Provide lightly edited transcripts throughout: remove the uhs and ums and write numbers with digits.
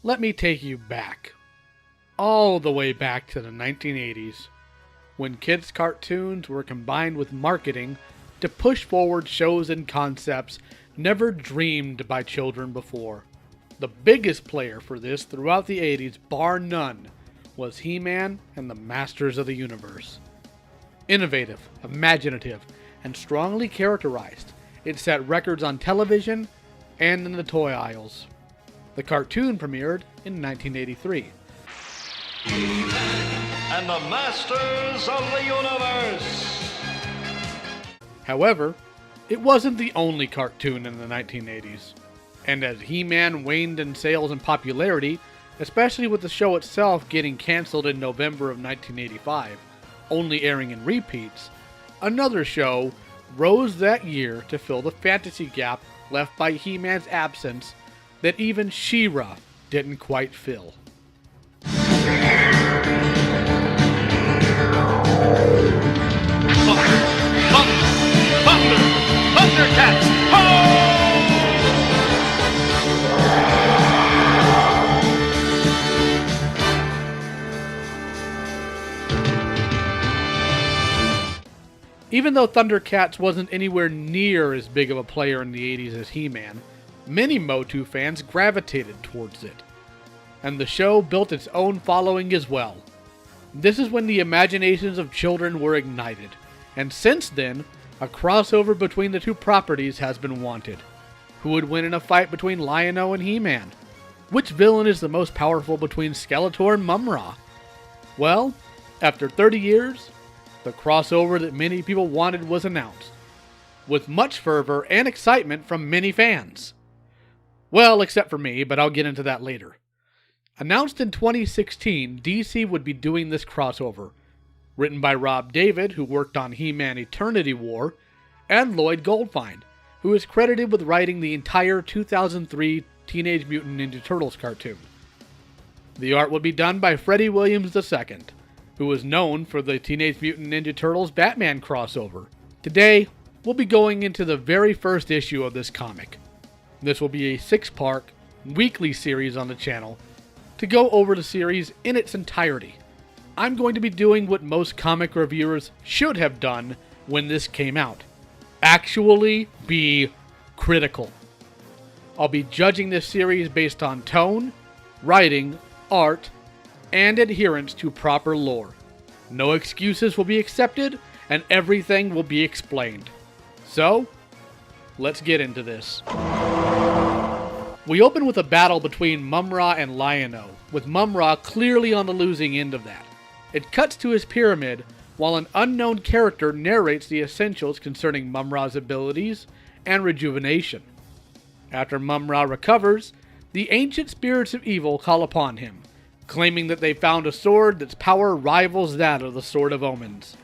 Let me take you back. All the way back to the 1980s, when kids' cartoons were combined with marketing to push forward shows and concepts never dreamed by children before. The biggest player for this throughout the 80s, bar none, was He-Man and the Masters of the Universe. Innovative, imaginative, and strongly characterized, it set records on television and in the toy aisles. The cartoon premiered in 1983. He-Man and the Masters of the Universe! However, it wasn't the only cartoon in the 1980s. And as He-Man waned in sales and popularity, especially with the show itself getting cancelled in November of 1985, only airing in repeats, another show rose that year to fill the fantasy gap left by He-Man's absence that even She-Ra didn't quite fill. ThunderCats! Ho! Even though ThunderCats wasn't anywhere near as big of a player in the 80s as He-Man, many Motu fans gravitated towards it. And the show built its own following as well. This is when the imaginations of children were ignited, and since then, a crossover between the two properties has been wanted. Who would win in a fight between Lion-O and He-Man? Which villain is the most powerful between Skeletor and Mumm-Ra? Well, after 30 years, the crossover that many people wanted was announced, with much fervor and excitement from many fans. Well, except for me, but I'll get into that later. Announced in 2016, DC would be doing this crossover, written by Rob David, who worked on He-Man Eternity War, and Lloyd Goldfine, who is credited with writing the entire 2003 Teenage Mutant Ninja Turtles cartoon. The art would be done by Freddie Williams II, who was known for the Teenage Mutant Ninja Turtles Batman crossover. Today, we'll be going into the very first issue of this comic. This will be a 6-part, weekly series on the channel to go over the series in its entirety. I'm going to be doing what most comic reviewers should have done when this came out. Actually be critical. I'll be judging this series based on tone, writing, art, and adherence to proper lore. No excuses will be accepted, and everything will be explained. So, let's get into this. We open with a battle between Mumm-Ra and Lion-O, with Mumm-Ra clearly on the losing end of that. It cuts to his pyramid, while an unknown character narrates the essentials concerning Mumm-Ra's abilities and rejuvenation. After Mumm-Ra recovers, the ancient spirits of evil call upon him, claiming that they found a sword that's power rivals that of the Sword of Omens.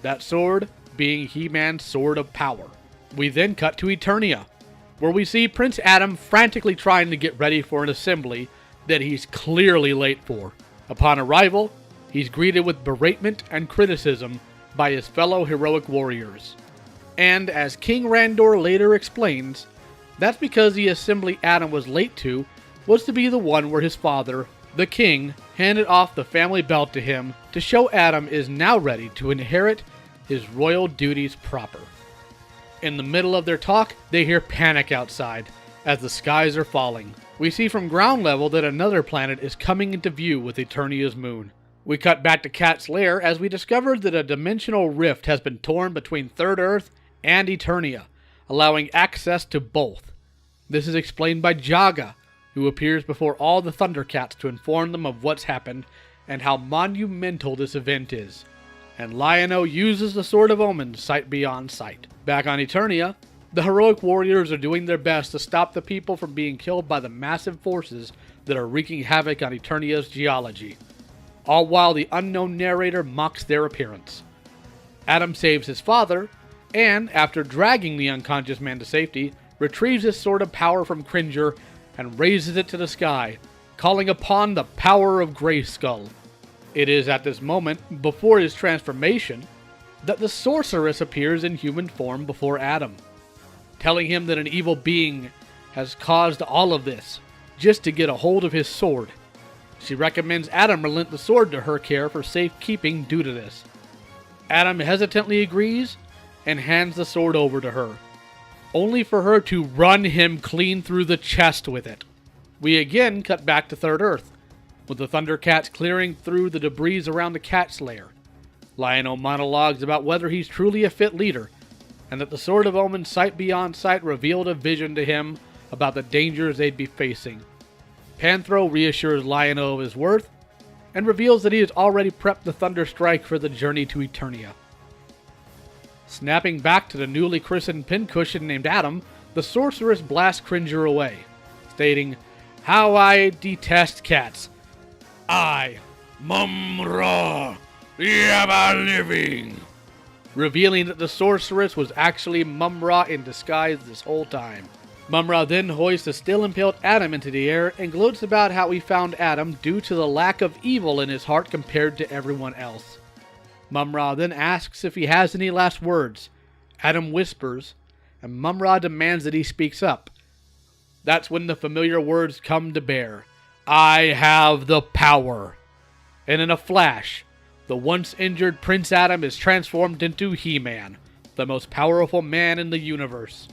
That sword being He-Man's Sword of Power. We then cut to Eternia, where we see Prince Adam frantically trying to get ready for an assembly that he's clearly late for. Upon arrival, he's greeted with beratement and criticism by his fellow heroic warriors. And as King Randor later explains, that's because the assembly Adam was late to was to be the one where his father, the king, handed off the family belt to him to show Adam is now ready to inherit his royal duties proper. In the middle of their talk, they hear panic outside as the skies are falling. We see from ground level that another planet is coming into view with Eternia's moon. We cut back to Cat's lair as we discover that a dimensional rift has been torn between Third Earth and Eternia, allowing access to both. This is explained by Jaga, who appears before all the ThunderCats to inform them of what's happened and how monumental this event is. And Lion-O uses the Sword of Omens sight beyond sight. Back on Eternia, the heroic warriors are doing their best to stop the people from being killed by the massive forces that are wreaking havoc on Eternia's geology, all while the unknown narrator mocks their appearance. Adam saves his father, and after dragging the unconscious man to safety, retrieves his Sword of Power from Cringer and raises it to the sky, calling upon the power of Grayskull. It is at this moment, before his transformation, that the Sorceress appears in human form before Adam, telling him that an evil being has caused all of this, just to get a hold of his sword. She recommends Adam relent the sword to her care for safekeeping due to this. Adam hesitantly agrees and hands the sword over to her, only for her to run him clean through the chest with it. We again cut back to Third Earth, with the ThunderCats clearing through the debris around the cat's lair. Lion-O monologues about whether he's truly a fit leader, and that the Sword of Omen's sight beyond sight revealed a vision to him about the dangers they'd be facing. Panthro reassures Lion-O of his worth, and reveals that he has already prepped the Thunder Strike for the journey to Eternia. Snapping back to the newly christened pincushion named Adam, the Sorceress blasts Cringer away, stating, "How I detest cats. I, Mum-Ra, am a living," revealing that the Sorceress was actually Mum-Ra in disguise this whole time. Mum-Ra then hoists the still impaled Adam into the air and gloats about how he found Adam due to the lack of evil in his heart compared to everyone else. Mum-Ra then asks if he has any last words. Adam whispers, and Mum-Ra demands that he speaks up. That's when the familiar words come to bear. "I have the power." And in a flash, the once injured Prince Adam is transformed into He-Man, the most powerful man in the universe.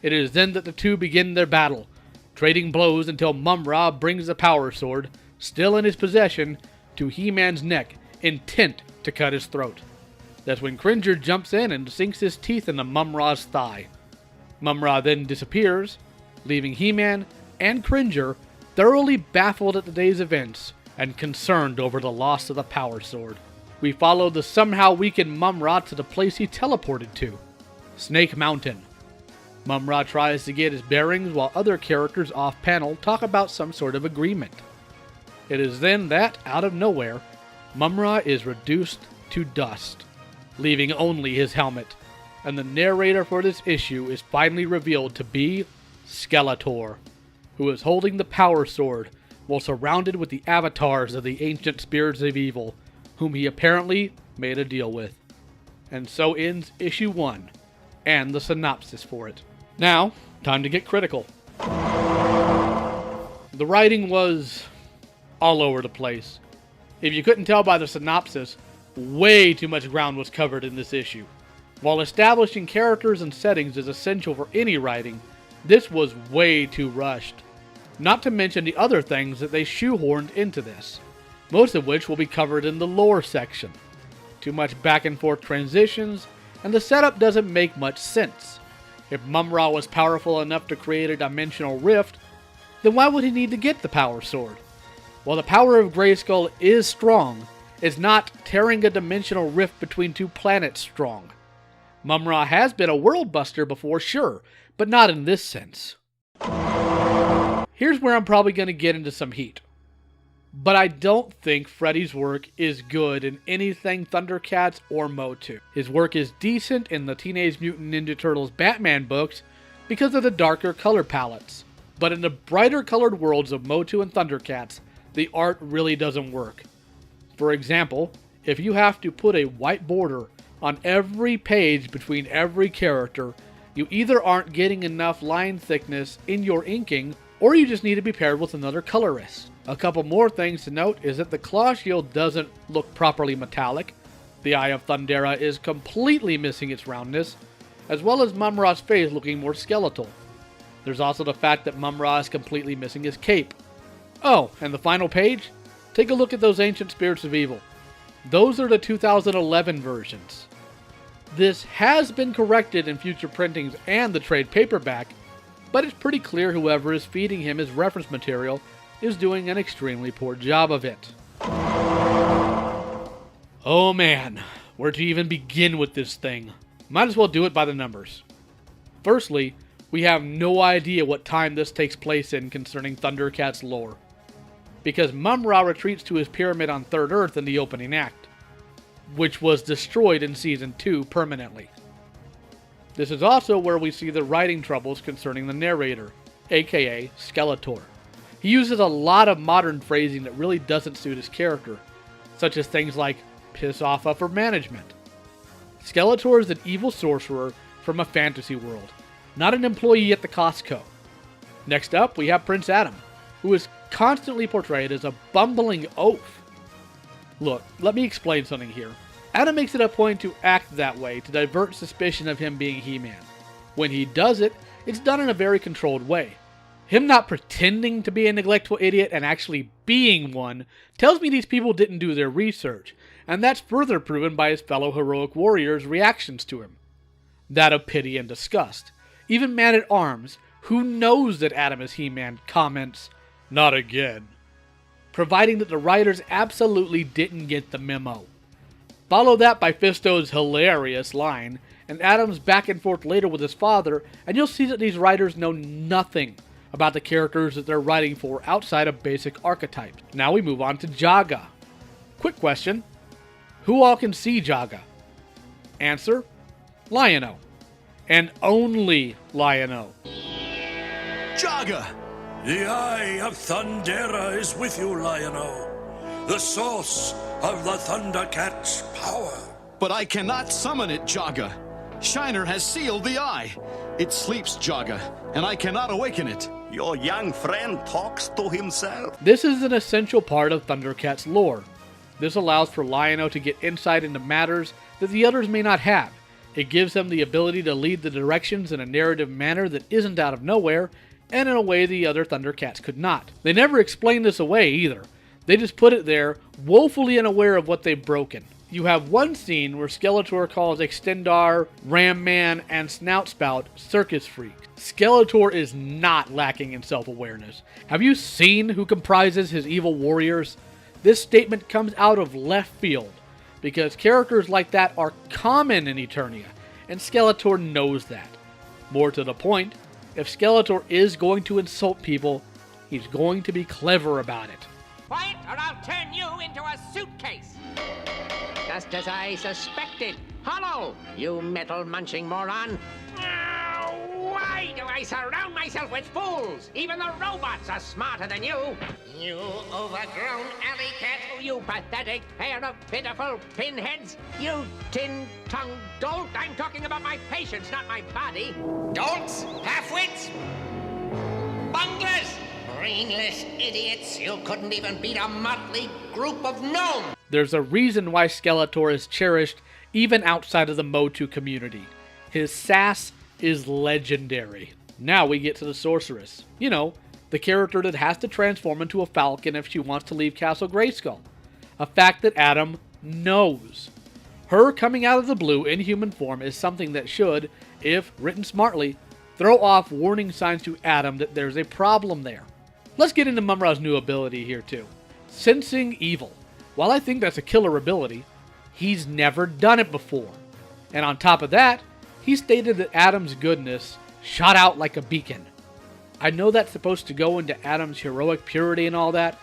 It is then that the two begin their battle, trading blows until Mum-Ra brings the power sword, still in his possession, to He-Man's neck, intent to cut his throat. That's when Cringer jumps in and sinks his teeth into Mum-Ra's thigh. Mum-Ra then disappears, leaving He-Man and Cringer thoroughly baffled at the day's events and concerned over the loss of the power sword. We follow the somehow weakened Mum-Ra to the place he teleported to, Snake Mountain. Mum-Ra tries to get his bearings while other characters off-panel talk about some sort of agreement. It is then that, out of nowhere, Mum-Ra is reduced to dust, leaving only his helmet, and the narrator for this issue is finally revealed to be Skeletor, who is holding the power sword while surrounded with the avatars of the ancient spirits of evil, whom he apparently made a deal with. And so ends issue 1, and the synopsis for it. Now, time to get critical. The writing was all over the place. If you couldn't tell by the synopsis, way too much ground was covered in this issue. While establishing characters and settings is essential for any writing, this was way too rushed. Not to mention the other things that they shoehorned into this, most of which will be covered in the lore section. Too much back and forth transitions, and the setup doesn't make much sense. If Mum-Ra was powerful enough to create a dimensional rift, then why would he need to get the power sword? While the power of Grayskull is strong, it's not tearing a dimensional rift between two planets strong. Mum-Ra has been a world buster before, sure, but not in this sense. Here's where I'm probably going to get into some heat. But I don't think Freddy's work is good in anything ThunderCats or Motu. His work is decent in the Teenage Mutant Ninja Turtles Batman books because of the darker color palettes. But in the brighter colored worlds of Motu and ThunderCats, the art really doesn't work. For example, if you have to put a white border on every page between every character, you either aren't getting enough line thickness in your inking, or you just need to be paired with another colorist. A couple more things to note is that the claw shield doesn't look properly metallic, the Eye of Thundera is completely missing its roundness, as well as Mum-Ra's face looking more skeletal. There's also the fact that Mum-Ra is completely missing his cape. Oh, and the final page? Take a look at those ancient spirits of evil. Those are the 2011 versions. This has been corrected in future printings and the trade paperback, but it's pretty clear whoever is feeding him his reference material is doing an extremely poor job of it. Oh man, where to even begin with this thing? Might as well do it by the numbers. Firstly, we have no idea what time this takes place in concerning ThunderCats lore, because Mum-Ra retreats to his pyramid on Third Earth in the opening act, which was destroyed in Season 2 permanently. This is also where we see the writing troubles concerning the narrator, aka Skeletor. He uses a lot of modern phrasing that really doesn't suit his character, such as things like piss off upper management. Skeletor is an evil sorcerer from a fantasy world, not an employee at the Costco. Next up, we have Prince Adam, who is constantly portrayed as a bumbling oaf. Look, let me explain something here. Adam makes it a point to act that way to divert suspicion of him being He-Man. When he does it, it's done in a very controlled way. Him not pretending to be a neglectful idiot and actually being one tells me these people didn't do their research, and that's further proven by his fellow heroic warriors' reactions to him. That of pity and disgust. Even Man-at-Arms, who knows that Adam is He-Man, comments, "Not again," providing that the writers absolutely didn't get the memo. Follow that by Fisto's hilarious line, and Adam's back and forth later with his father, and you'll see that these writers know nothing about the characters that they're writing for outside of basic archetypes. Now we move on to Jaga. Quick question. Who all can see Jaga? Answer, Lion-O. And only Lion-O. Jaga! The eye of Thundera is with you, Lion-O, the source of the ThunderCats' power. But I cannot summon it, Jaga. Shiner has sealed the eye. It sleeps, Jaga, and I cannot awaken it. Your young friend talks to himself. This is an essential part of ThunderCats lore. This allows for Lion-O to get insight into matters that the others may not have. It gives them the ability to lead the directions in a narrative manner that isn't out of nowhere, and in a way the other ThunderCats could not. They never explain this away either. They just put it there, woefully unaware of what they've broken. You have one scene where Skeletor calls Extendar, Ram Man, and Snoutspout circus freaks. Skeletor is not lacking in self-awareness. Have you seen who comprises his evil warriors? This statement comes out of left field, because characters like that are common in Eternia, and Skeletor knows that. More to the point, if Skeletor is going to insult people, he's going to be clever about it. Quiet, or I'll turn you into a suitcase! Just as I suspected. Hollow, you metal-munching moron! Why do I surround myself with fools? Even the robots are smarter than you! You overgrown alley cat! You pathetic pair of pitiful pinheads! You tin-tongued dolt! I'm talking about my patience, not my body! Dolts! Half-wits! Bunglers! Brainless idiots! You couldn't even beat a motley group of gnomes! There's a reason why Skeletor is cherished even outside of the Motu community. His sass is legendary. Now we get to the Sorceress. You know, the character that has to transform into a falcon if she wants to leave Castle Grayskull. A fact that Adam knows. Her coming out of the blue in human form is something that should, if written smartly, throw off warning signs to Adam that there's a problem there. Let's get into Mumra's new ability here too. Sensing evil. While I think that's a killer ability, he's never done it before. And on top of that, he stated that Adam's goodness shot out like a beacon. I know that's supposed to go into Adam's heroic purity and all that,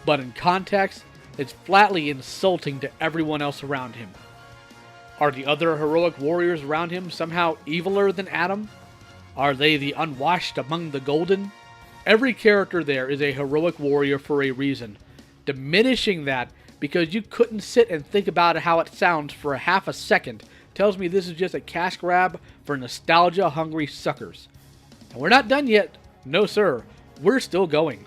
but in context, it's flatly insulting to everyone else around him. Are the other heroic warriors around him somehow eviler than Adam? Are they the unwashed among the golden? Every character there is a heroic warrior for a reason. Diminishing that because you couldn't sit and think about how it sounds for a half a second tells me this is just a cash grab for nostalgia-hungry suckers. And we're not done yet. No, sir. We're still going.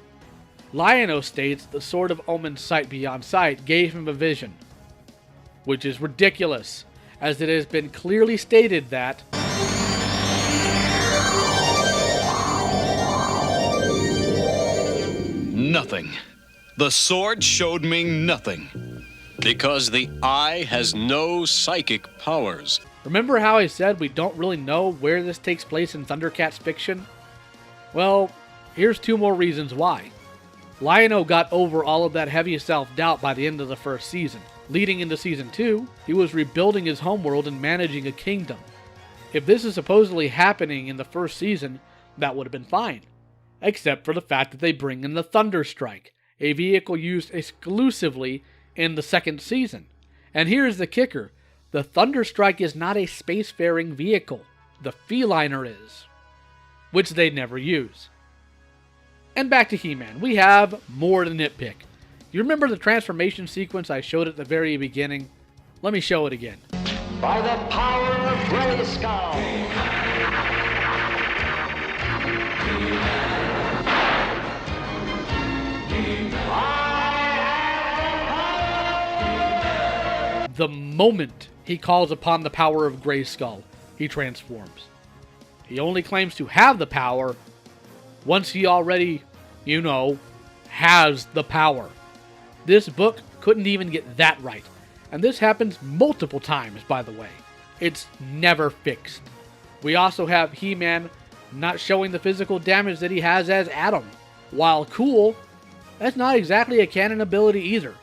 Lion-O states the Sword of Omen's sight beyond sight gave him a vision, which is ridiculous, as it has been clearly stated that Nothing. The sword showed me nothing. Because the eye has no psychic powers. Remember how I said we don't really know where this takes place in ThunderCats fiction? Well, here's two more reasons why. Lion-O got over all of that heavy self-doubt by the end of the first season. Leading into Season 2, he was rebuilding his homeworld and managing a kingdom. If this is supposedly happening in the first season, that would have been fine. Except for the fact that they bring in the Thunderstrike, a vehicle used exclusively in the second season. And here's the kicker. The Thunderstrike is not a spacefaring vehicle. The Feliner is. Which they never use. And back to He-Man. We have more to nitpick. You remember the transformation sequence I showed at the very beginning? Let me show it again. By the power of Grayskull. The moment he calls upon the power of Grayskull, he transforms. He only claims to have the power once he already, has the power. This book couldn't even get that right. And this happens multiple times, by the way. It's never fixed. We also have He-Man not showing the physical damage that he has as Adam. While cool, that's not exactly a canon ability either.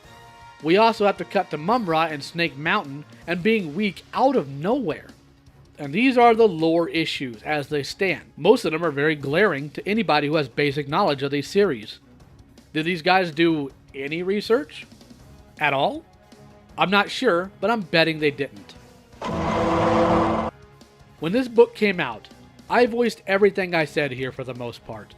We also have to cut to Mumra and Snake Mountain and being weak out of nowhere. And these are the lore issues as they stand. Most of them are very glaring to anybody who has basic knowledge of these series. Did these guys do any research? At all? I'm not sure, but I'm betting they didn't. When this book came out, I voiced everything I said here for the most part.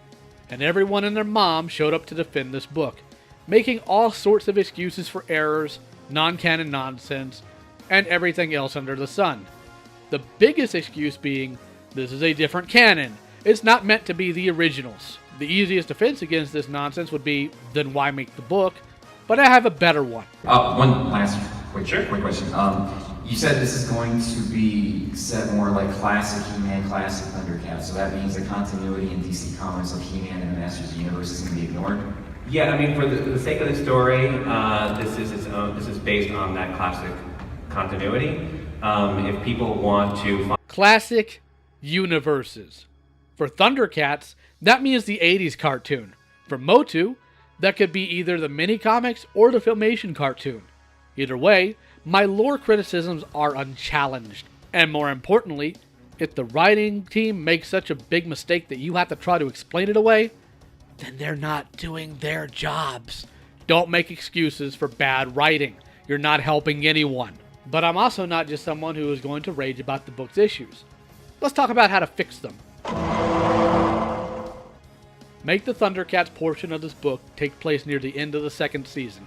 And everyone and their mom showed up to defend this book, making all sorts of excuses for errors, non-canon nonsense, and everything else under the sun. The biggest excuse being, this is a different canon. It's not meant to be the originals. The easiest defense against this nonsense would be, then why make the book? But I have a better one. One last quick question. You said this is going to be set more like classic He-Man, classic ThunderCats, so that means the continuity in DC Comics of He-Man and the Masters of the Universe is going to be ignored? Yeah, I mean, for the sake of the story, this is based on that classic continuity. If people want to Classic universes. For ThunderCats, that means the 80s cartoon. For Motu, that could be either the mini-comics or the Filmation cartoon. Either way, my lore criticisms are unchallenged. And more importantly, if the writing team makes such a big mistake that you have to try to explain it away, then they're not doing their jobs. Don't make excuses for bad writing. You're not helping anyone. But I'm also not just someone who is going to rage about the book's issues. Let's talk about how to fix them. Make the ThunderCats portion of this book take place near the end of the second season.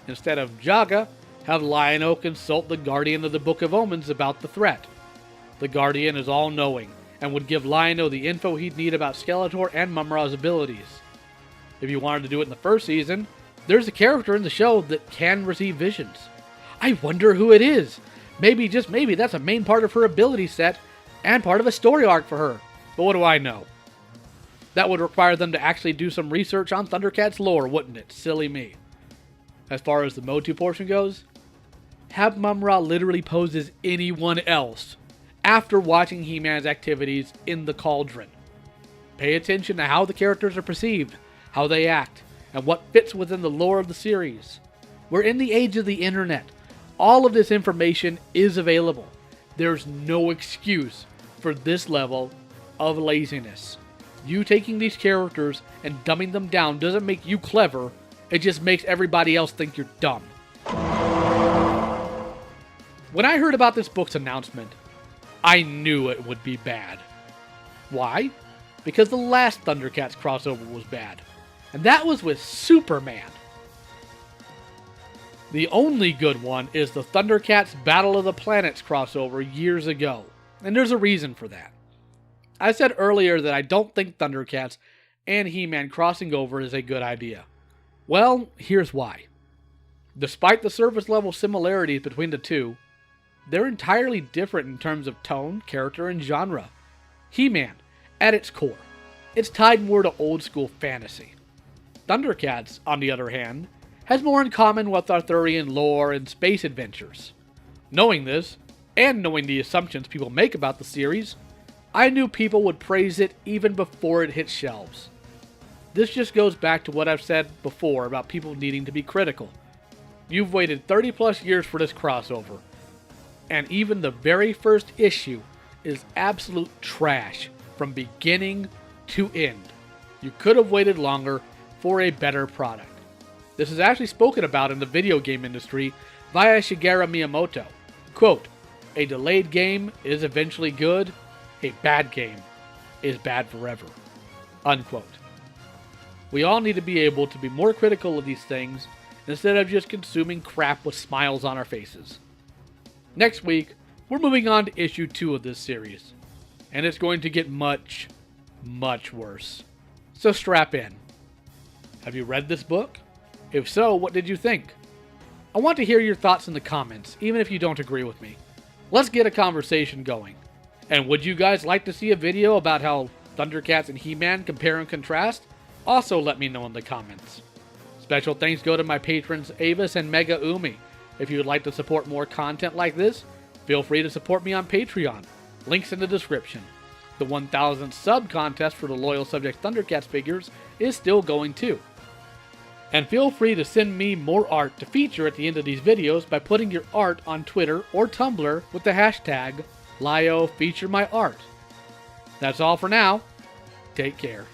Instead of Jaga, have Lion-O consult the Guardian of the Book of Omens about the threat. The Guardian is all-knowing, and would give Lion-O the info he'd need about Skeletor and Mumra's abilities. If you wanted to do it in the first season, there's a character in the show that can receive visions. I wonder who it is. Maybe, just maybe, that's a main part of her ability set, and part of a story arc for her. But what do I know? That would require them to actually do some research on ThunderCats lore, wouldn't it? Silly me. As far as the Motu portion goes, have Mumra literally pose as anyone else after watching He-Man's activities in the Cauldron. Pay attention to how the characters are perceived, how they act, and what fits within the lore of the series. We're in the age of the internet. All of this information is available. There's no excuse for this level of laziness. You taking these characters and dumbing them down doesn't make you clever, it just makes everybody else think you're dumb. When I heard about this book's announcement, I knew it would be bad. Why? Because the last ThunderCats crossover was bad, and that was with Superman. The only good one is the ThunderCats Battle of the Planets crossover years ago, and there's a reason for that. I said earlier that I don't think ThunderCats and He-Man crossing over is a good idea. Well, here's why. Despite the surface level similarities between the two, they're entirely different in terms of tone, character, and genre. He-Man, at its core, it's tied more to old school fantasy. ThunderCats, on the other hand, has more in common with Arthurian lore and space adventures. Knowing this, and knowing the assumptions people make about the series, I knew people would praise it even before it hit shelves. This just goes back to what I've said before about people needing to be critical. You've waited 30 plus years for this crossover, and even the very first issue is absolute trash from beginning to end. You could have waited longer for a better product. This is actually spoken about in the video game industry via Shigeru Miyamoto. Quote, "A delayed game is eventually good. A bad game is bad forever." Unquote. We all need to be able to be more critical of these things instead of just consuming crap with smiles on our faces. Next week, we're moving on to issue 2 of this series, and it's going to get much, much worse. So strap in. Have you read this book? If so, what did you think? I want to hear your thoughts in the comments, even if you don't agree with me. Let's get a conversation going. And would you guys like to see a video about how ThunderCats and He-Man compare and contrast? Also let me know in the comments. Special thanks go to my patrons Avis and MegaUmi. If you would like to support more content like this, feel free to support me on Patreon. Links in the description. The 1000 sub contest for the Loyal Subject ThunderCats figures is still going too. And feel free to send me more art to feature at the end of these videos by putting your art on Twitter or Tumblr with the hashtag LioFeatureMyArt. That's all for now. Take care.